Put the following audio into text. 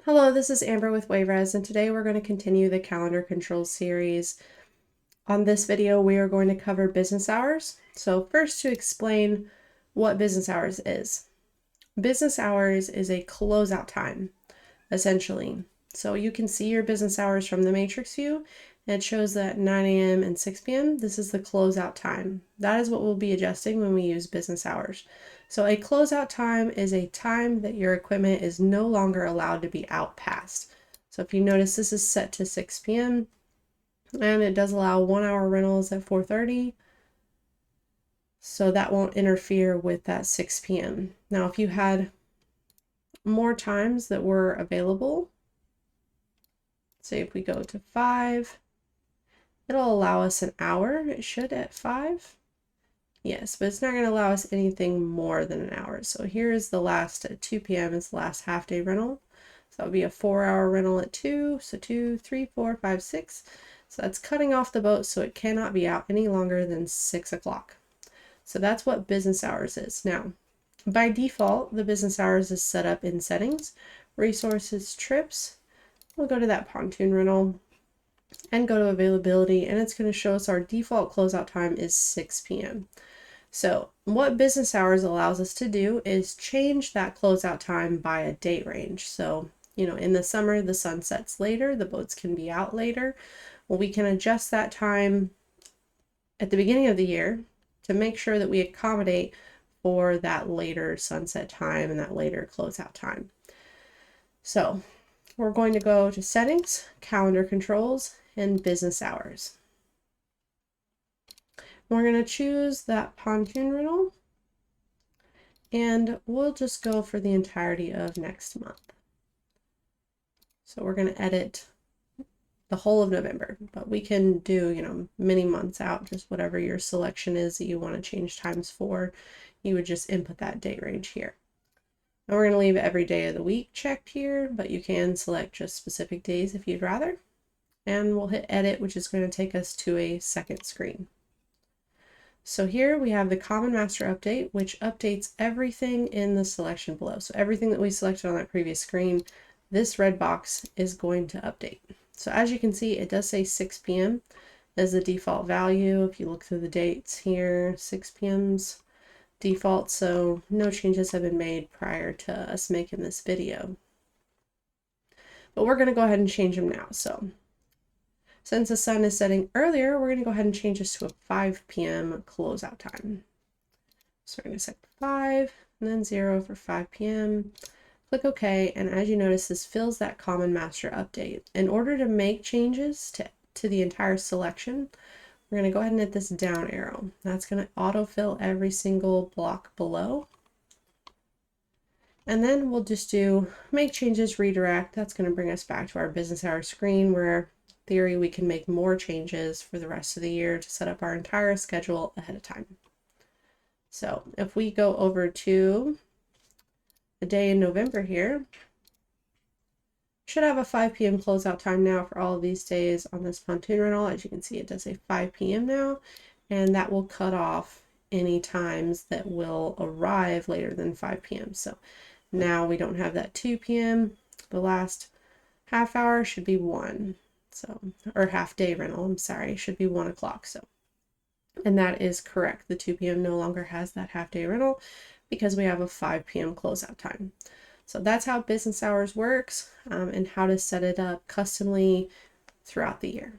Hello, this is Amber with WaveRez, and today we're going to continue the calendar control series. On this video, we are going to cover business hours. So first, to explain what business hours is. Business hours is a closeout time, essentially. So you can see your business hours from the matrix view, and it shows that 9 a.m. and 6 p.m. This is the closeout time. That is what we'll be adjusting when we use business hours. So a closeout time is a time that your equipment is no longer allowed to be out past. So if you notice, this is set to 6 p.m. and it does allow 1 hour rentals at 4:30. So that won't interfere with that 6 p.m. Now, if you had more times that were available, say if we go to 5, it'll allow us an hour. It should at 5. Yes, but it's not going to allow us anything more than an hour. So here is the last at 2 p.m. is the last half day rental. So that would be a 4-hour rental at 2. So 2, 3, 4, 5, 6. So that's cutting off the boat, so it cannot be out any longer than 6 o'clock. So that's what business hours is. Now, by default, the business hours is set up in settings, resources, trips. We'll go to that pontoon rental and go to availability, and it's going to show us our default closeout time is 6 p.m. So what business hours allows us to do is change that closeout time by a date range. So, in the summer, the sun sets later, the boats can be out later. Well, we can adjust that time at the beginning of the year to make sure that we accommodate for that later sunset time and that later closeout time. So we're going to go to settings, calendar controls, and business hours. We're going to choose that pontoon rental, and we'll just go for the entirety of next month. So we're going to edit the whole of November, but we can do, many months out, just whatever your selection is that you want to change times for. You would just input that date range here. And we're going to leave every day of the week checked here, but you can select just specific days if you'd rather. And we'll hit edit, which is going to take us to a second screen. So here we have the Common Master Update, which updates everything in the selection below. So everything that we selected on that previous screen, this red box is going to update. So as you can see, it does say 6 p.m. as the default value. If you look through the dates here, 6 p.m.'s default, so no changes have been made prior to us making this video. But we're going to go ahead and change them now. So since the sun is setting earlier, we're going to go ahead and change this to a 5 p.m. closeout time. So we're going to set 5 and then 0 for 5 p.m. Click OK, and as you notice, this fills that Common Master Update. In order to make changes to the entire selection, we're going to go ahead and hit this down arrow. That's going to autofill every single block below. And then we'll just do make changes, redirect. That's going to bring us back to our business hour screen where theory we can make more changes for the rest of the year to set up our entire schedule ahead of time. So if we go over to the day in November here, should have a 5 p.m. closeout time now for all of these days on this pontoon rental. As you can see, it does say 5 p.m. now, and that will cut off any times that will arrive later than 5 p.m. So now we don't have that 2 p.m. The last half hour should be 1. So, or half day rental, I'm sorry, should be 1 o'clock. So, and that is correct. The 2 p.m. no longer has that half day rental because we have a 5 p.m. closeout time. So that's how business hours works and how to set it up customly throughout the year.